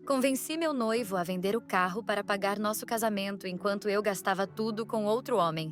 Convenci meu noivo a vender o carro para pagar nosso casamento enquanto eu gastava tudo com outro homem.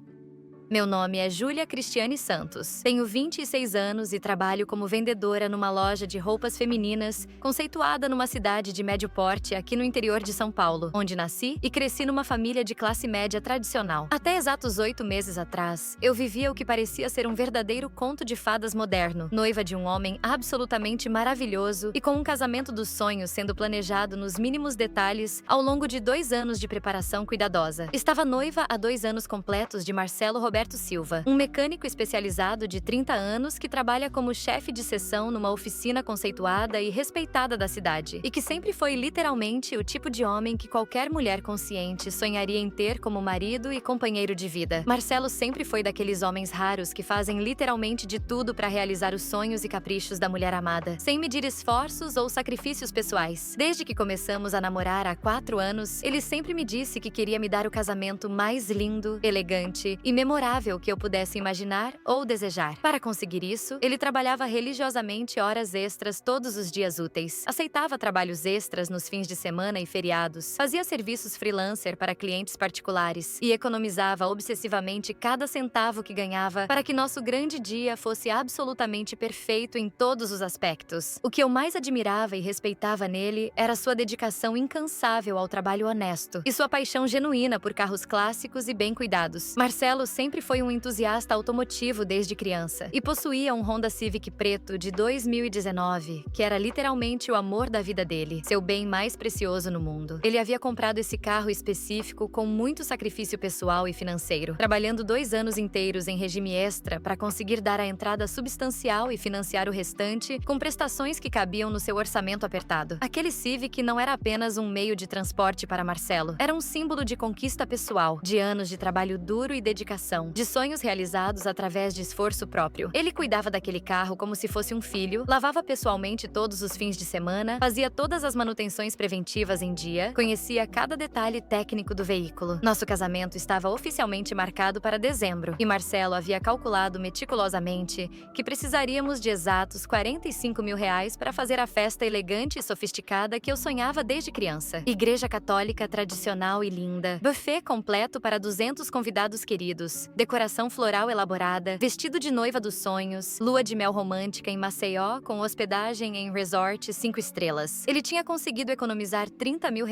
Meu nome é Júlia Cristiane Santos. Tenho 26 anos e trabalho como vendedora numa loja de roupas femininas, conceituada numa cidade de médio porte aqui no interior de São Paulo, onde nasci e cresci numa família de classe média tradicional. Até exatos 8 meses atrás, eu vivia o que parecia ser um verdadeiro conto de fadas moderno, noiva de um homem absolutamente maravilhoso e com um casamento dos sonhos sendo planejado nos mínimos detalhes ao longo de 2 anos de preparação cuidadosa. Estava noiva há 2 anos completos de Marcelo Roberto Silva, um mecânico especializado de 30 anos que trabalha como chefe de seção numa oficina conceituada e respeitada da cidade, e que sempre foi literalmente o tipo de homem que qualquer mulher consciente sonharia em ter como marido e companheiro de vida. Marcelo sempre foi daqueles homens raros que fazem literalmente de tudo para realizar os sonhos e caprichos da mulher amada, sem medir esforços ou sacrifícios pessoais. Desde que começamos a namorar há 4 anos, ele sempre me disse que queria me dar o casamento mais lindo, elegante e memorável que eu pudesse imaginar ou desejar. Para conseguir isso, ele trabalhava religiosamente horas extras todos os dias úteis, aceitava trabalhos extras nos fins de semana e feriados, fazia serviços freelancer para clientes particulares e economizava obsessivamente cada centavo que ganhava para que nosso grande dia fosse absolutamente perfeito em todos os aspectos. O que eu mais admirava e respeitava nele era sua dedicação incansável ao trabalho honesto e sua paixão genuína por carros clássicos e bem cuidados. Marcelo sempre foi um entusiasta automotivo desde criança e possuía um Honda Civic preto de 2019, que era literalmente o amor da vida dele, seu bem mais precioso no mundo. Ele havia comprado esse carro específico com muito sacrifício pessoal e financeiro, trabalhando 2 anos inteiros em regime extra para conseguir dar a entrada substancial e financiar o restante com prestações que cabiam no seu orçamento apertado. Aquele Civic não era apenas um meio de transporte para Marcelo, era um símbolo de conquista pessoal, de anos de trabalho duro e dedicação, de sonhos realizados através de esforço próprio. Ele cuidava daquele carro como se fosse um filho, lavava pessoalmente todos os fins de semana, fazia todas as manutenções preventivas em dia, conhecia cada detalhe técnico do veículo. Nosso casamento estava oficialmente marcado para dezembro, e Marcelo havia calculado meticulosamente que precisaríamos de exatos R$ 45 mil para fazer a festa elegante e sofisticada que eu sonhava desde criança. Igreja católica tradicional e linda, buffet completo para 200 convidados queridos, decoração floral elaborada, vestido de noiva dos sonhos, lua de mel romântica em Maceió com hospedagem em resort 5 estrelas. Ele tinha conseguido economizar R$ 30 mil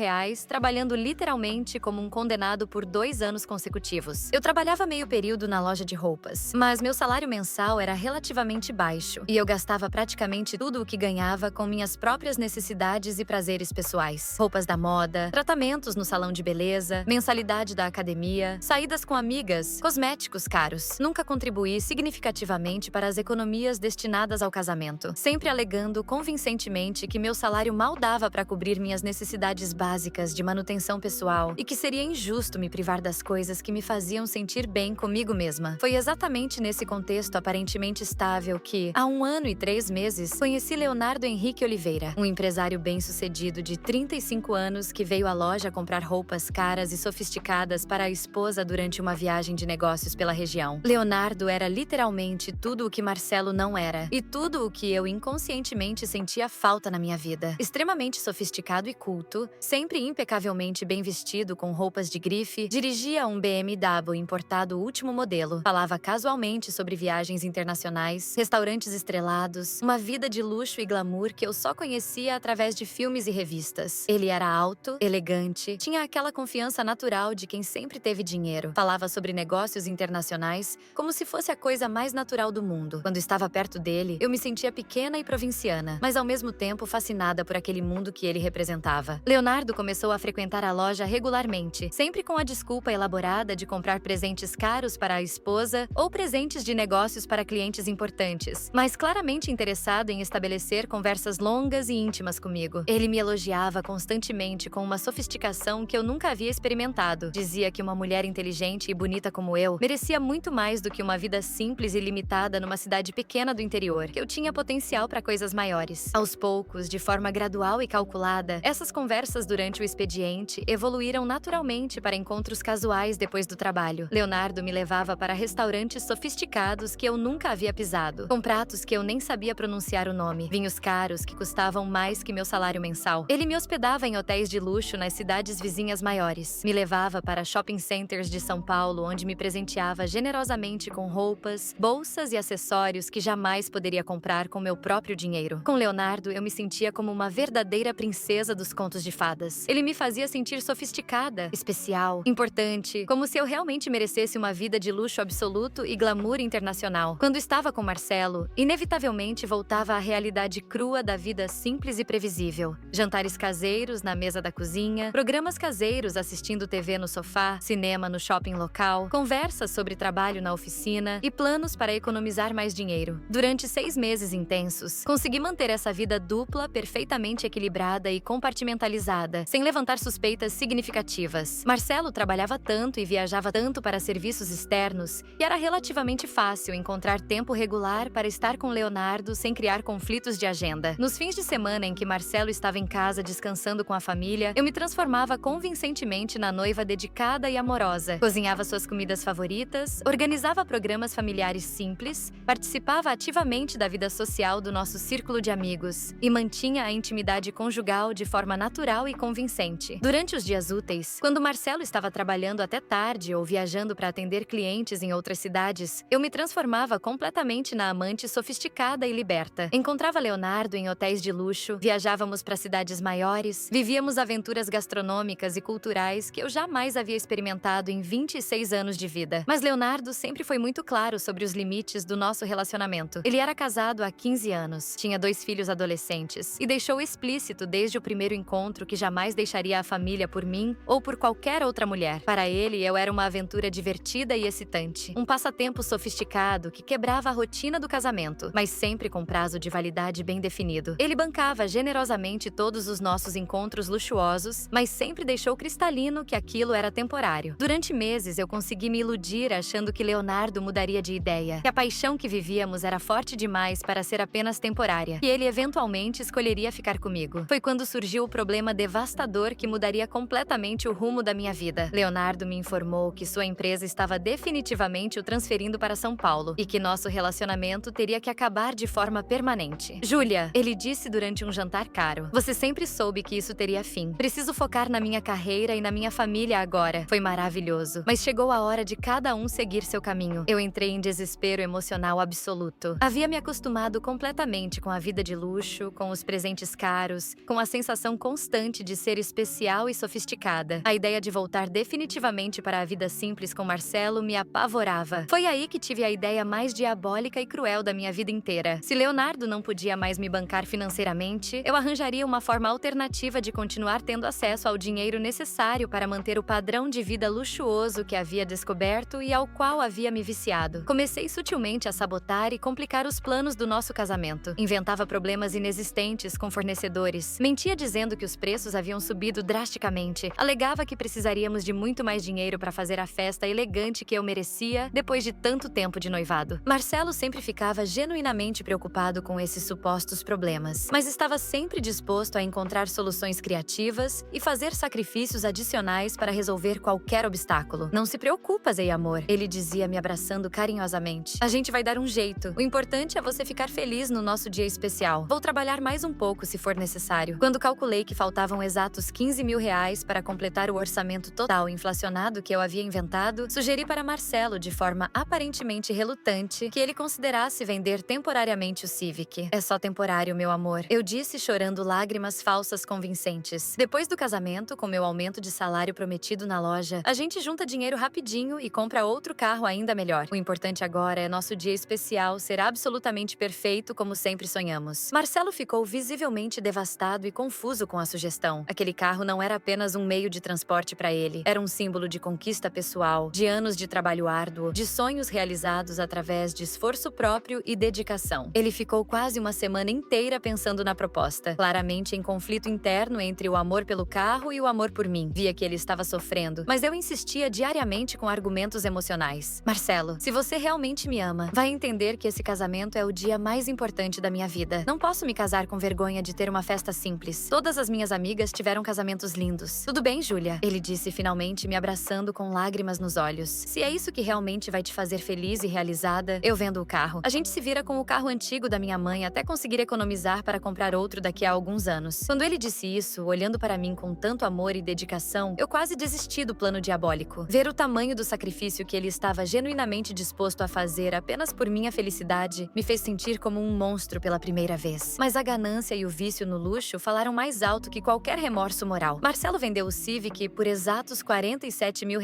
trabalhando literalmente como um condenado por 2 anos consecutivos. Eu trabalhava meio período na loja de roupas, mas meu salário mensal era relativamente baixo e eu gastava praticamente tudo o que ganhava com minhas próprias necessidades e prazeres pessoais. Roupas da moda, tratamentos no salão de beleza, mensalidade da academia, saídas com amigas, cosméticos caros. Nunca contribuí significativamente para as economias destinadas ao casamento, sempre alegando convincentemente que meu salário mal dava para cobrir minhas necessidades básicas de manutenção pessoal e que seria injusto me privar das coisas que me faziam sentir bem comigo mesma. Foi exatamente nesse contexto aparentemente estável que, há 1 ano e 3 meses, conheci Leonardo Henrique Oliveira, um empresário bem-sucedido de 35 anos que veio à loja comprar roupas caras e sofisticadas para a esposa durante uma viagem de negócios pela região. Leonardo era literalmente tudo o que Marcelo não era, e tudo o que eu inconscientemente sentia falta na minha vida. Extremamente sofisticado e culto, sempre impecavelmente bem vestido com roupas de grife, dirigia um BMW importado último modelo, falava casualmente sobre viagens internacionais, restaurantes estrelados, uma vida de luxo e glamour que eu só conhecia através de filmes e revistas. Ele era alto, elegante, tinha aquela confiança natural de quem sempre teve dinheiro, falava sobre negócios internacionais como se fosse a coisa mais natural do mundo. Quando estava perto dele, eu me sentia pequena e provinciana, mas ao mesmo tempo fascinada por aquele mundo que ele representava. Leonardo começou a frequentar a loja regularmente, sempre com a desculpa elaborada de comprar presentes caros para a esposa ou presentes de negócios para clientes importantes, mas claramente interessado em estabelecer conversas longas e íntimas comigo. Ele me elogiava constantemente com uma sofisticação que eu nunca havia experimentado. Dizia que uma mulher inteligente e bonita como eu Marcel merecia muito mais do que uma vida simples e limitada numa cidade pequena do interior, que eu tinha potencial para coisas maiores. Aos poucos, de forma gradual e calculada, essas conversas durante o expediente evoluíram naturalmente para encontros casuais depois do trabalho. Leonardo me levava para restaurantes sofisticados que eu nunca havia pisado, com pratos que eu nem sabia pronunciar o nome, vinhos caros que custavam mais que meu salário mensal. Ele me hospedava em hotéis de luxo nas cidades vizinhas maiores, me levava para shopping centers de São Paulo, onde me presenteava generosamente com roupas, bolsas e acessórios que jamais poderia comprar com meu próprio dinheiro. Com Leonardo, eu me sentia como uma verdadeira princesa dos contos de fadas. Ele me fazia sentir sofisticada, especial, importante, como se eu realmente merecesse uma vida de luxo absoluto e glamour internacional. Quando estava com Marcelo, inevitavelmente voltava à realidade crua da vida simples e previsível. Jantares caseiros na mesa da cozinha, programas caseiros assistindo TV no sofá, cinema no shopping local, conversas sobre trabalho na oficina e planos para economizar mais dinheiro. Durante 6 meses intensos, consegui manter essa vida dupla perfeitamente equilibrada e compartimentalizada, sem levantar suspeitas significativas. Marcelo trabalhava tanto e viajava tanto para serviços externos que era relativamente fácil encontrar tempo regular para estar com Leonardo sem criar conflitos de agenda. Nos fins de semana em que Marcelo estava em casa descansando com a família, eu me transformava convincentemente na noiva dedicada e amorosa. Cozinhava suas comidas favoritas, organizava programas familiares simples, participava ativamente da vida social do nosso círculo de amigos e mantinha a intimidade conjugal de forma natural e convincente. Durante os dias úteis, quando Marcelo estava trabalhando até tarde ou viajando para atender clientes em outras cidades, eu me transformava completamente na amante sofisticada e liberta. Encontrava Leonardo em hotéis de luxo, viajávamos para cidades maiores, vivíamos aventuras gastronômicas e culturais que eu jamais havia experimentado em 26 anos de vida. Mas Leonardo sempre foi muito claro sobre os limites do nosso relacionamento. Ele era casado há 15 anos, tinha 2 filhos adolescentes e deixou explícito desde o primeiro encontro que jamais deixaria a família por mim ou por qualquer outra mulher. Para ele, eu era uma aventura divertida e excitante, um passatempo sofisticado que quebrava a rotina do casamento, mas sempre com prazo de validade bem definido. Ele bancava generosamente todos os nossos encontros luxuosos, mas sempre deixou cristalino que aquilo era temporário. Durante meses, eu consegui me iludir achando que Leonardo mudaria de ideia, que a paixão que vivíamos era forte demais para ser apenas temporária, e ele eventualmente escolheria ficar comigo. Foi quando surgiu o problema devastador que mudaria completamente o rumo da minha vida. Leonardo me informou que sua empresa estava definitivamente o transferindo para São Paulo e que nosso relacionamento teria que acabar de forma permanente. Júlia, ele disse durante um jantar caro, você sempre soube que isso teria fim. Preciso focar na minha carreira e na minha família agora. Foi maravilhoso, mas chegou a hora de cada um seguir seu caminho. Eu entrei em desespero emocional absoluto. Havia me acostumado completamente com a vida de luxo, com os presentes caros, com a sensação constante de ser especial e sofisticada. A ideia de voltar definitivamente para a vida simples com Marcelo me apavorava. Foi aí que tive a ideia mais diabólica e cruel da minha vida inteira. Se Leonardo não podia mais me bancar financeiramente, eu arranjaria uma forma alternativa de continuar tendo acesso ao dinheiro necessário para manter o padrão de vida luxuoso que havia descoberto e ao qual havia me viciado. Comecei sutilmente a sabotar e complicar os planos do nosso casamento. Inventava problemas inexistentes com fornecedores. Mentia dizendo que os preços haviam subido drasticamente. Alegava que precisaríamos de muito mais dinheiro para fazer a festa elegante que eu merecia depois de tanto tempo de noivado. Marcelo sempre ficava genuinamente preocupado com esses supostos problemas, mas estava sempre disposto a encontrar soluções criativas e fazer sacrifícios adicionais para resolver qualquer obstáculo. Não se preocupa, Zei amor, ele dizia me abraçando carinhosamente. A gente vai dar um jeito. O importante é você ficar feliz no nosso dia especial. Vou trabalhar mais um pouco se for necessário. Quando calculei que faltavam exatos 15 mil reais para completar o orçamento total inflacionado que eu havia inventado, sugeri para Marcelo, de forma aparentemente relutante, que ele considerasse vender temporariamente o Civic. É só temporário, meu amor. Eu disse chorando lágrimas falsas convincentes. Depois do casamento, com meu aumento de salário prometido na loja, a gente junta dinheiro rapidinho e compra outro carro ainda melhor. O importante agora é nosso dia especial ser absolutamente perfeito como sempre sonhamos. Marcelo ficou visivelmente devastado e confuso com a sugestão. Aquele carro não era apenas um meio de transporte para ele. Era um símbolo de conquista pessoal, de anos de trabalho árduo, de sonhos realizados através de esforço próprio e dedicação. Ele ficou quase uma semana inteira pensando na proposta, claramente em conflito interno entre o amor pelo carro e o amor por mim. Via que ele estava sofrendo, mas eu insistia diariamente com argumentos sentimentos emocionais. Marcelo, se você realmente me ama, vai entender que esse casamento é o dia mais importante da minha vida. Não posso me casar com vergonha de ter uma festa simples. Todas as minhas amigas tiveram casamentos lindos. Tudo bem, Júlia? Ele disse finalmente, me abraçando com lágrimas nos olhos. Se é isso que realmente vai te fazer feliz e realizada, eu vendo o carro. A gente se vira com o carro antigo da minha mãe até conseguir economizar para comprar outro daqui a alguns anos. Quando ele disse isso, olhando para mim com tanto amor e dedicação, eu quase desisti do plano diabólico. Ver o tamanho do sacrifício que ele estava genuinamente disposto a fazer apenas por minha felicidade me fez sentir como um monstro pela primeira vez. Mas a ganância e o vício no luxo falaram mais alto que qualquer remorso moral. Marcelo vendeu o Civic por exatos R$ 47 mil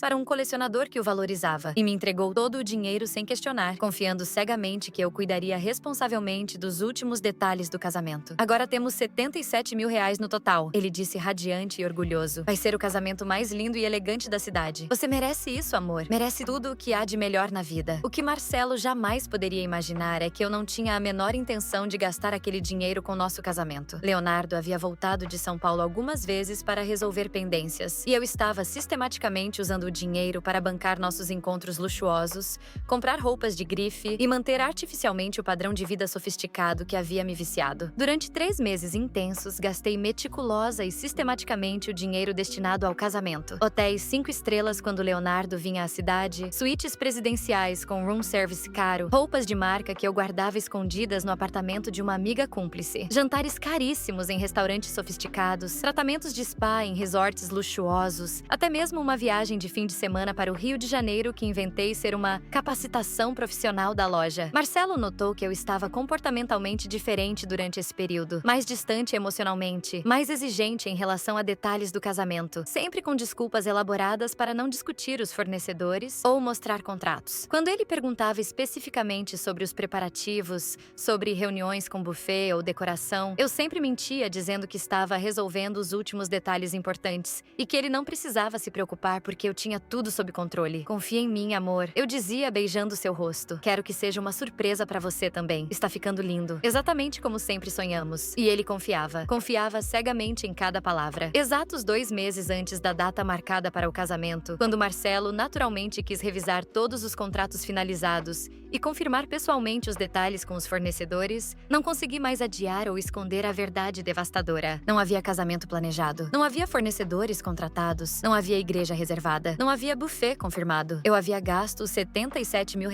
para um colecionador que o valorizava e me entregou todo o dinheiro sem questionar, confiando cegamente que eu cuidaria responsavelmente dos últimos detalhes do casamento. Agora temos R$ 77 mil no total, ele disse radiante e orgulhoso. Vai ser o casamento mais lindo e elegante da cidade. Você merece isso, amor. Merece tudo o que há de melhor na vida. O que Marcelo jamais poderia imaginar é que eu não tinha a menor intenção de gastar aquele dinheiro com nosso casamento. Leonardo havia voltado de São Paulo algumas vezes para resolver pendências, e eu estava sistematicamente usando o dinheiro para bancar nossos encontros luxuosos, comprar roupas de grife e manter artificialmente o padrão de vida sofisticado que havia me viciado. Durante 3 meses intensos, gastei meticulosa e sistematicamente o dinheiro destinado ao casamento. Hotéis 5 estrelas quando Leonardo vinha à cidade, suítes presidenciais com room service caro, roupas de marca que eu guardava escondidas no apartamento de uma amiga cúmplice, jantares caríssimos em restaurantes sofisticados, tratamentos de spa em resorts luxuosos, até mesmo uma viagem de fim de semana para o Rio de Janeiro que inventei ser uma capacitação profissional da loja. Marcelo notou que eu estava comportamentalmente diferente durante esse período, mais distante emocionalmente, mais exigente em relação a detalhes do casamento, sempre com desculpas elaboradas para não discutir os fornecedores ou mostrar contratos. Quando ele perguntava especificamente sobre os preparativos, sobre reuniões com buffet ou decoração, eu sempre mentia dizendo que estava resolvendo os últimos detalhes importantes e que ele não precisava se preocupar porque eu tinha tudo sob controle. Confia em mim, amor. Eu dizia beijando seu rosto. Quero que seja uma surpresa para você também. Está ficando lindo. Exatamente como sempre sonhamos. E ele confiava. Confiava cegamente em cada palavra. Exatos 2 meses antes da data marcada para o casamento, quando Marcelo naturalmente quis revisar todos os contratos finalizados e confirmar pessoalmente os detalhes com os fornecedores, não consegui mais adiar ou esconder a verdade devastadora. Não havia casamento planejado. Não havia fornecedores contratados. Não havia igreja reservada. Não havia buffet confirmado. Eu havia gasto R$ 77 mil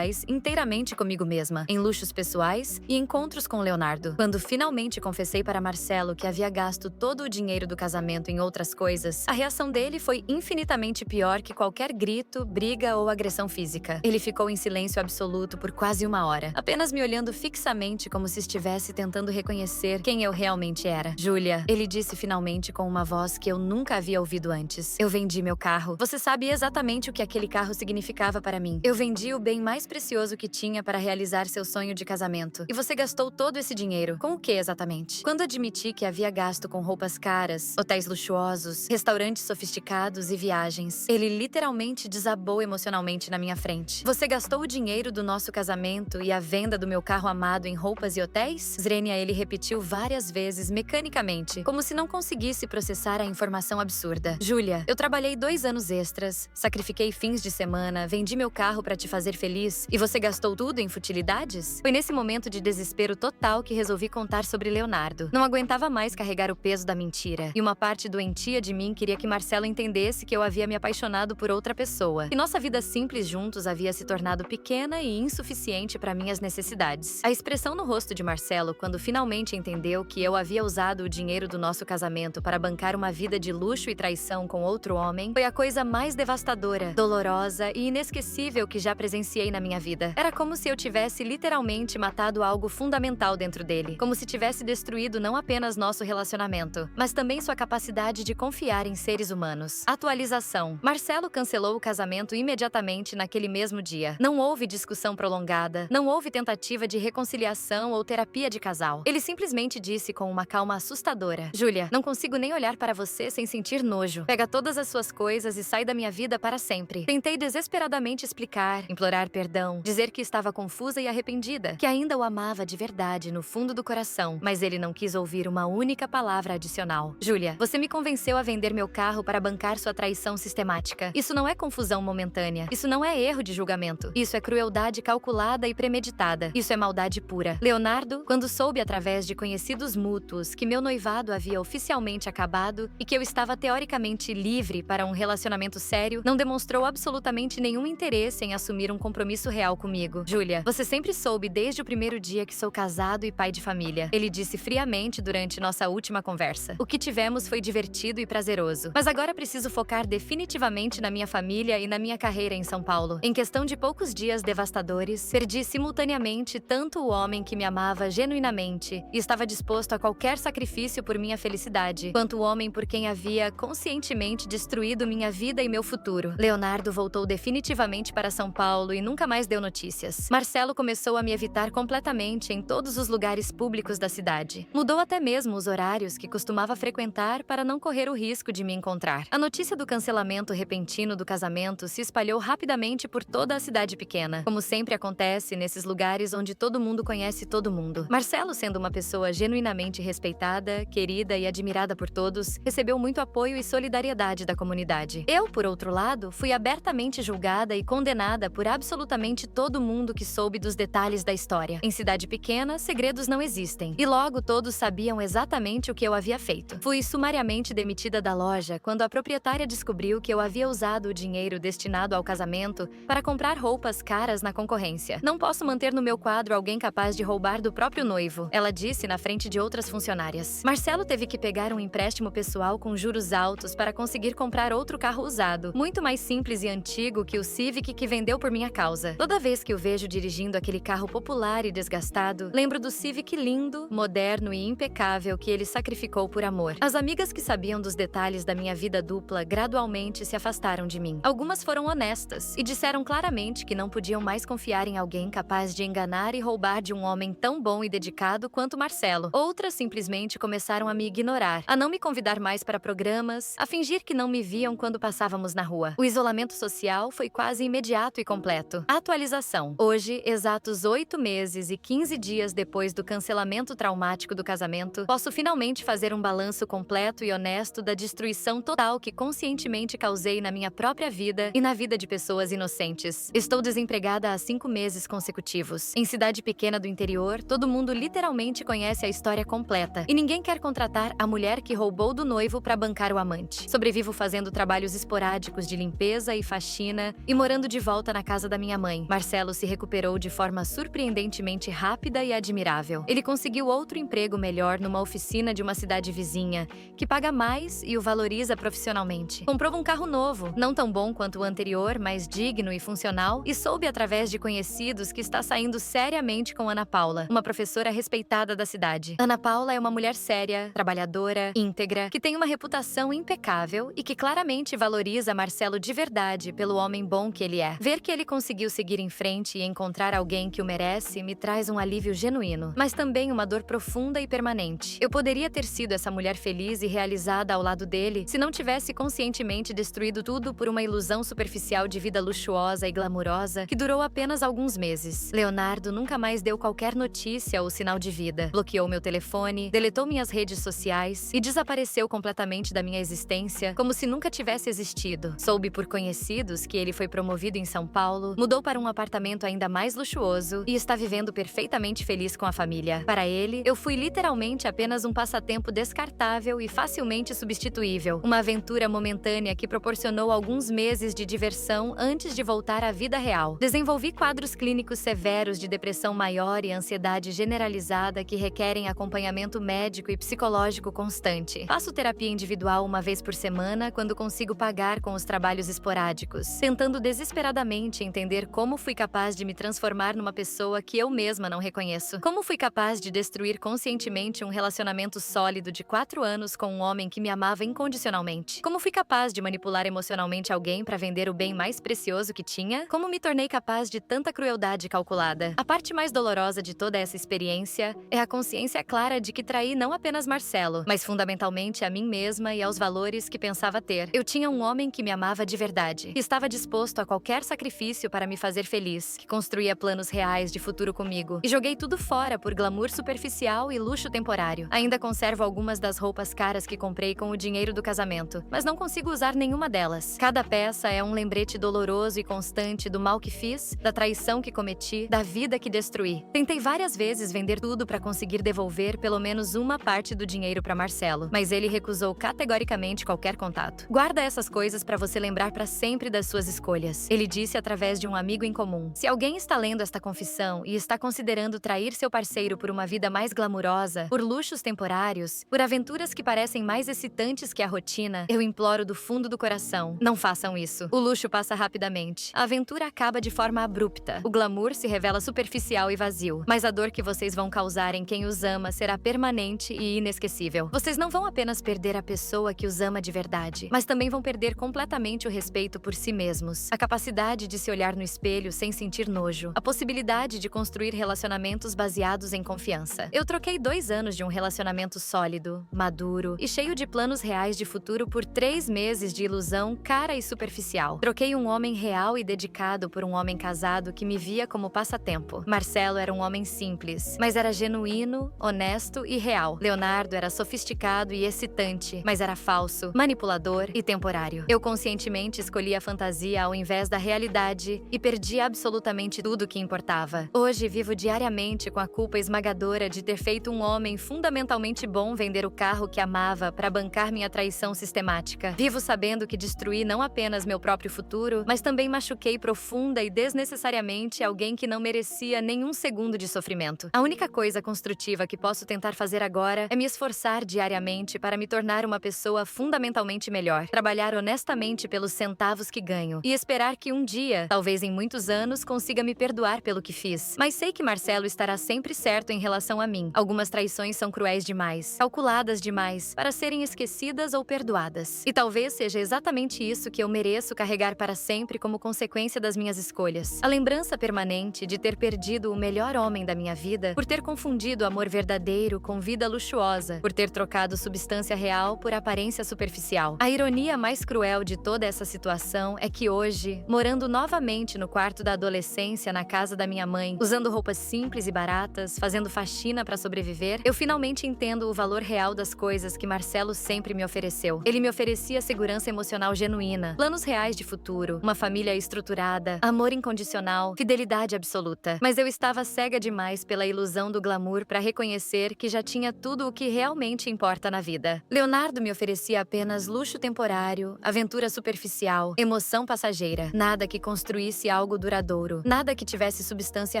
inteiramente comigo mesma, em luxos pessoais e encontros com Leonardo. Quando finalmente confessei para Marcelo que havia gasto todo o dinheiro do casamento em outras coisas, a reação dele foi infinitamente pior que qualquer grito, briga ou agressão física. Ele ficou em silêncio absoluto por quase 1 hora, apenas me olhando fixamente como se estivesse tentando reconhecer quem eu realmente era. Júlia, ele disse finalmente com uma voz que eu nunca havia ouvido antes. Eu vendi meu carro. Você sabe exatamente o que aquele carro significava para mim. Eu vendi o bem mais precioso que tinha para realizar seu sonho de casamento. E você gastou todo esse dinheiro. Com o que exatamente? Quando admiti que havia gasto com roupas caras, hotéis luxuosos, restaurantes sofisticados e viagens, ele literalmente desabou emocionalmente na minha frente. Você gastou o dinheiro do nosso casamento e a venda do meu carro amado em roupas e hotéis? Zrenia, ele repetiu várias vezes mecanicamente, como se não conseguisse processar a informação absurda. Júlia, eu trabalhei 2 anos extras, sacrifiquei fins de semana, vendi meu carro para te fazer feliz e você gastou tudo em futilidades? Foi nesse momento de desespero total que resolvi contar sobre Leonardo. Não aguentava mais carregar o peso da mentira. E uma parte doentia de mim queria que Marcelo entendesse que eu havia me apaixonado por outra pessoa. E nossa vida simples juntos havia se tornado pequena e insuficiente para minhas necessidades. A expressão no rosto de Marcelo, quando finalmente entendeu que eu havia usado o dinheiro do nosso casamento para bancar uma vida de luxo e traição com outro homem, foi a coisa mais devastadora, dolorosa e inesquecível que já presenciei na minha vida. Era como se eu tivesse literalmente matado algo fundamental dentro dele. Como se tivesse destruído não apenas nosso relacionamento, mas também sua capacidade de confiar em seres humanos. Atualização. Marcelo cancelou o casamento imediatamente naquele mesmo dia. Não houve discussão discussão prolongada, não houve tentativa de reconciliação ou terapia de casal. Ele simplesmente disse com uma calma assustadora: Júlia, não consigo nem olhar para você sem sentir nojo. Pega todas as suas coisas e sai da minha vida para sempre. Tentei desesperadamente explicar, implorar perdão, dizer que estava confusa e arrependida, que ainda o amava de verdade no fundo do coração, mas ele não quis ouvir uma única palavra adicional. Júlia, você me convenceu a vender meu carro para bancar sua traição sistemática. Isso não é confusão momentânea. Isso não é erro de julgamento. Isso é crueldade calculada e premeditada. Isso é maldade pura. Leonardo, quando soube através de conhecidos mútuos que meu noivado havia oficialmente acabado e que eu estava teoricamente livre para um relacionamento sério, não demonstrou absolutamente nenhum interesse em assumir um compromisso real comigo. Júlia, você sempre soube desde o primeiro dia que sou casado e pai de família. Ele disse friamente durante nossa última conversa. O que tivemos foi divertido e prazeroso. Mas agora preciso focar definitivamente na minha família e na minha carreira em São Paulo. Em questão de poucos dias devastadores, perdi simultaneamente tanto o homem que me amava genuinamente e estava disposto a qualquer sacrifício por minha felicidade, quanto o homem por quem havia conscientemente destruído minha vida e meu futuro. Leonardo voltou definitivamente para São Paulo e nunca mais deu notícias. Marcelo começou a me evitar completamente em todos os lugares públicos da cidade. Mudou até mesmo os horários que costumava frequentar para não correr o risco de me encontrar. A notícia do cancelamento repentino do casamento se espalhou rapidamente por toda a cidade pequena, como sempre acontece nesses lugares onde todo mundo conhece todo mundo. Marcelo, sendo uma pessoa genuinamente respeitada, querida e admirada por todos, recebeu muito apoio e solidariedade da comunidade. Eu, por outro lado, fui abertamente julgada e condenada por absolutamente todo mundo que soube dos detalhes da história. Em cidade pequena, segredos não existem, e logo todos sabiam exatamente o que eu havia feito. Fui sumariamente demitida da loja quando a proprietária descobriu que eu havia usado o dinheiro destinado ao casamento para comprar roupas caras na concorrência. Não posso manter no meu quadro alguém capaz de roubar do próprio noivo, ela disse na frente de outras funcionárias. Marcelo teve que pegar um empréstimo pessoal com juros altos para conseguir comprar outro carro usado, muito mais simples e antigo que o Civic que vendeu por minha causa. Toda vez que o vejo dirigindo aquele carro popular e desgastado, lembro do Civic lindo, moderno e impecável que ele sacrificou por amor. As amigas que sabiam dos detalhes da minha vida dupla gradualmente se afastaram de mim. Algumas foram honestas e disseram claramente que não podiam mais confiar em alguém capaz de enganar e roubar de um homem tão bom e dedicado quanto Marcelo. Outras simplesmente começaram a me ignorar, a não me convidar mais para programas, a fingir que não me viam quando passávamos na rua. O isolamento social foi quase imediato e completo. Atualização. Hoje, exatos 8 meses e 15 dias depois do cancelamento traumático do casamento, posso finalmente fazer um balanço completo e honesto da destruição total que conscientemente causei na minha própria vida e na vida de pessoas inocentes. Estou desempregada há 5 meses consecutivos. Em cidade pequena do interior, todo mundo literalmente conhece a história completa e ninguém quer contratar a mulher que roubou do noivo para bancar o amante. Sobrevivo fazendo trabalhos esporádicos de limpeza e faxina e morando de volta na casa da minha mãe. Marcelo se recuperou de forma surpreendentemente rápida e admirável. Ele conseguiu outro emprego melhor numa oficina de uma cidade vizinha, que paga mais e o valoriza profissionalmente. Comprou um carro novo, não tão bom quanto o anterior, mas digno e funcional, e soube através de conhecidos que está saindo seriamente com Ana Paula, uma professora respeitada da cidade. Ana Paula é uma mulher séria, trabalhadora, íntegra, que tem uma reputação impecável e que claramente valoriza Marcelo de verdade pelo homem bom que ele é. Ver que ele conseguiu seguir em frente e encontrar alguém que o merece me traz um alívio genuíno, mas também uma dor profunda e permanente. Eu poderia ter sido essa mulher feliz e realizada ao lado dele se não tivesse conscientemente destruído tudo por uma ilusão superficial de vida luxuosa e glamurosa que durou apenas alguns meses. Leonardo nunca mais deu qualquer notícia ou sinal de vida. Bloqueou meu telefone, deletou minhas redes sociais e desapareceu completamente da minha existência, como se nunca tivesse existido. Soube por conhecidos que ele foi promovido em São Paulo, mudou para um apartamento ainda mais luxuoso e está vivendo perfeitamente feliz com a família. Para ele, eu fui literalmente apenas um passatempo descartável e facilmente substituível, uma aventura momentânea que proporcionou alguns meses de diversão antes de voltar à vida real. Desenvolvi quadros clínicos severos de depressão maior e ansiedade generalizada que requerem acompanhamento médico e psicológico constante. Faço terapia individual uma vez por semana quando consigo pagar com os trabalhos esporádicos, tentando desesperadamente entender como fui capaz de me transformar numa pessoa que eu mesma não reconheço. Como fui capaz de destruir conscientemente um relacionamento sólido de 4 anos com um homem que me amava incondicionalmente. Como fui capaz de manipular emocionalmente alguém para vender o bem mais precioso que tinha? Como me tornei capaz de de tanta crueldade calculada. A parte mais dolorosa de toda essa experiência é a consciência clara de que traí não apenas Marcelo, mas fundamentalmente a mim mesma e aos valores que pensava ter. Eu tinha um homem que me amava de verdade, que estava disposto a qualquer sacrifício para me fazer feliz, que construía planos reais de futuro comigo. E joguei tudo fora por glamour superficial e luxo temporário. Ainda conservo algumas das roupas caras que comprei com o dinheiro do casamento, mas não consigo usar nenhuma delas. Cada peça é um lembrete doloroso e constante do mal que fiz, da traição que cometi, da vida que destruí. Tentei várias vezes vender tudo para conseguir devolver pelo menos uma parte do dinheiro para Marcelo, mas ele recusou categoricamente qualquer contato. Guarda essas coisas para você lembrar para sempre das suas escolhas. Ele disse através de um amigo em comum. Se alguém está lendo esta confissão e está considerando trair seu parceiro por uma vida mais glamurosa, por luxos temporários, por aventuras que parecem mais excitantes que a rotina, eu imploro do fundo do coração, não façam isso. O luxo passa rapidamente. A aventura acaba de forma abrupta. O glamour se revela superficial e vazio, mas a dor que vocês vão causar em quem os ama será permanente e inesquecível. Vocês não vão apenas perder a pessoa que os ama de verdade, mas também vão perder completamente o respeito por si mesmos, a capacidade de se olhar no espelho sem sentir nojo, a possibilidade de construir relacionamentos baseados em confiança. Eu troquei 2 anos de um relacionamento sólido, maduro e cheio de planos reais de futuro por 3 meses de ilusão cara e superficial. Troquei um homem real e dedicado por um homem casado que me via como passatempo. Marcelo era um homem simples, mas era genuíno, honesto e real. Leonardo era sofisticado e excitante, mas era falso, manipulador e temporário. Eu conscientemente escolhi a fantasia ao invés da realidade e perdi absolutamente tudo o que importava. Hoje vivo diariamente com a culpa esmagadora de ter feito um homem fundamentalmente bom vender o carro que amava para bancar minha traição sistemática. Vivo sabendo que destruí não apenas meu próprio futuro, mas também machuquei profunda e desnecessariamente alguém que não merecia nenhum segundo de sofrimento. A única coisa construtiva que posso tentar fazer agora é me esforçar diariamente para me tornar uma pessoa fundamentalmente melhor, trabalhar honestamente pelos centavos que ganho e esperar que um dia, talvez em muitos anos, consiga me perdoar pelo que fiz. Mas sei que Marcelo estará sempre certo em relação a mim. Algumas traições são cruéis demais, calculadas demais, para serem esquecidas ou perdoadas. E talvez seja exatamente isso que eu mereço carregar para sempre como consequência das minhas escolhas. A lembrança permanente de ter perdido o melhor homem da minha vida, por ter confundido amor verdadeiro com vida luxuosa, por ter trocado substância real por aparência superficial. A ironia mais cruel de toda essa situação é que hoje, morando novamente no quarto da adolescência na casa da minha mãe, usando roupas simples e baratas, fazendo faxina para sobreviver, eu finalmente entendo o valor real das coisas que Marcelo sempre me ofereceu. Ele me oferecia segurança emocional genuína, planos reais de futuro, uma família estruturada, amor incondicional, fidelidade absoluta. Mas eu estava cega demais pela ilusão do glamour para reconhecer que já tinha tudo o que realmente importa na vida. Leonardo me oferecia apenas luxo temporário, aventura superficial, emoção passageira, nada que construísse algo duradouro, nada que tivesse substância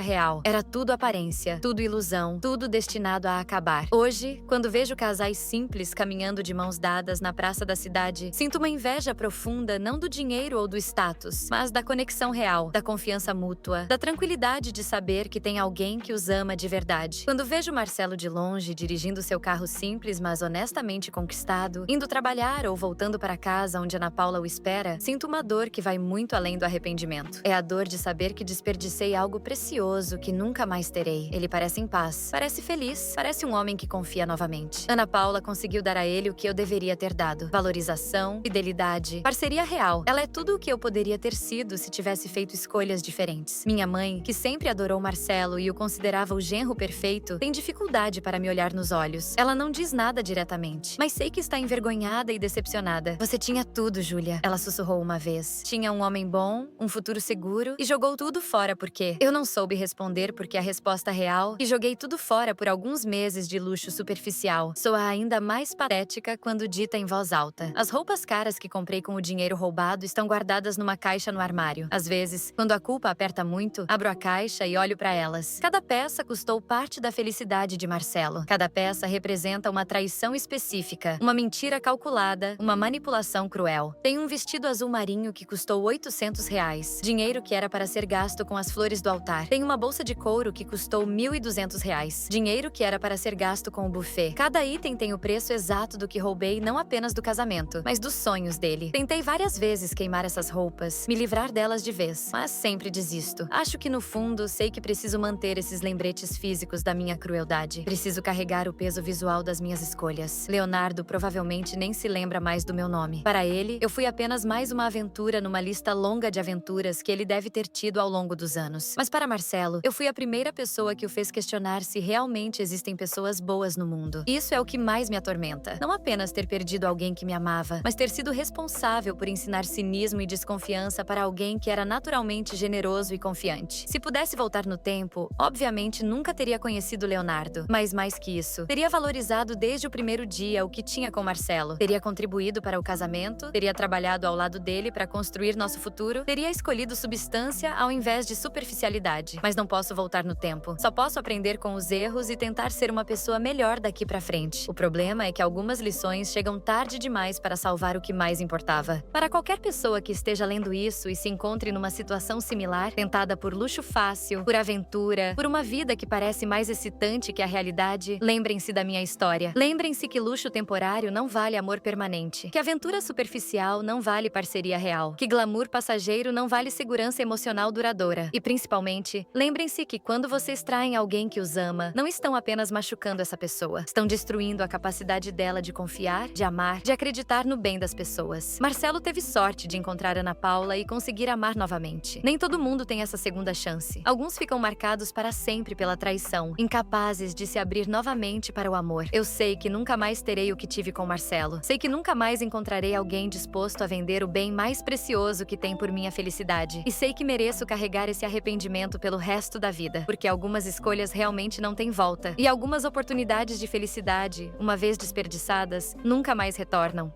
real. Era tudo aparência, tudo ilusão, tudo destinado a acabar. Hoje, quando vejo casais simples caminhando de mãos dadas na praça da cidade, sinto uma inveja profunda não do dinheiro ou do status, mas da conexão real, da confiança mútua, da tranquilidade de saber que tem alguém que os ama de verdade. Quando vejo Marcelo de longe, dirigindo seu carro simples, mas honestamente conquistado, indo trabalhar ou voltando para casa onde Ana Paula o espera, sinto uma dor que vai muito além do arrependimento. É a dor de saber que desperdicei algo precioso que nunca mais terei. Ele parece em paz, parece feliz, parece um homem que confia novamente. Ana Paula conseguiu dar a ele o que eu deveria ter dado: valorização, fidelidade, parceria real. Ela é tudo o que eu poderia ter sido se tivesse feito escolhas diferentes. Minha mãe, que sempre adorou Marcelo e o considerava o genro perfeito, tem dificuldade para me olhar nos olhos. Ela não diz nada diretamente, mas sei que está envergonhada e decepcionada. Você tinha tudo, Júlia, ela sussurrou uma vez. Tinha um homem bom, um futuro seguro e jogou tudo fora porque eu não soube responder porque a resposta real e joguei tudo fora por alguns meses de luxo superficial soa ainda mais patética quando dita em voz alta. As roupas caras que comprei com o dinheiro roubado estão guardadas numa caixa no armário. Às vezes, quando a culpa aperta muito, abro a caixa e olho para elas. Cada peça custou parte da felicidade de Marcelo. Cada peça representa uma traição específica, uma mentira calculada, uma manipulação cruel. Tem um vestido azul marinho que custou R$800, dinheiro que era para ser gasto com as flores do altar. Tem uma bolsa de couro que custou R$1.200, dinheiro que era para ser gasto com o buffet. Cada item tem o preço exato do que roubei, não apenas do casamento, mas dos sonhos dele. Tentei várias vezes queimar essas roupas, me livrar delas de vez, mas sempre sempre desisto. Acho que no fundo, sei que preciso manter esses lembretes físicos da minha crueldade. Preciso carregar o peso visual das minhas escolhas. Leonardo provavelmente nem se lembra mais do meu nome. Para ele, eu fui apenas mais uma aventura numa lista longa de aventuras que ele deve ter tido ao longo dos anos. Mas para Marcelo, eu fui a primeira pessoa que o fez questionar se realmente existem pessoas boas no mundo. Isso é o que mais me atormenta. Não apenas ter perdido alguém que me amava, mas ter sido responsável por ensinar cinismo e desconfiança para alguém que era naturalmente generoso e confiante. Se pudesse voltar no tempo, obviamente nunca teria conhecido Leonardo. Mas mais que isso, teria valorizado desde o primeiro dia o que tinha com Marcelo. Teria contribuído para o casamento, teria trabalhado ao lado dele para construir nosso futuro, teria escolhido substância ao invés de superficialidade. Mas não posso voltar no tempo. Só posso aprender com os erros e tentar ser uma pessoa melhor daqui pra frente. O problema é que algumas lições chegam tarde demais para salvar o que mais importava. Para qualquer pessoa que esteja lendo isso e se encontre numa situação similar, tentada por luxo fácil, por aventura, por uma vida que parece mais excitante que a realidade, lembrem-se da minha história. Lembrem-se que luxo temporário não vale amor permanente, que aventura superficial não vale parceria real, que glamour passageiro não vale segurança emocional duradoura. E principalmente, lembrem-se que quando vocês traem alguém que os ama, não estão apenas machucando essa pessoa, estão destruindo a capacidade dela de confiar, de amar, de acreditar no bem das pessoas. Marcelo teve sorte de encontrar Ana Paula e conseguir amar novamente. Nem todo mundo tem essa segunda chance. Alguns ficam marcados para sempre pela traição, incapazes de se abrir novamente para o amor. Eu sei que nunca mais terei o que tive com Marcelo. Sei que nunca mais encontrarei alguém disposto a vender o bem mais precioso que tem por minha felicidade. E sei que mereço carregar esse arrependimento pelo resto da vida, porque algumas escolhas realmente não têm volta. E algumas oportunidades de felicidade, uma vez desperdiçadas, nunca mais retornam.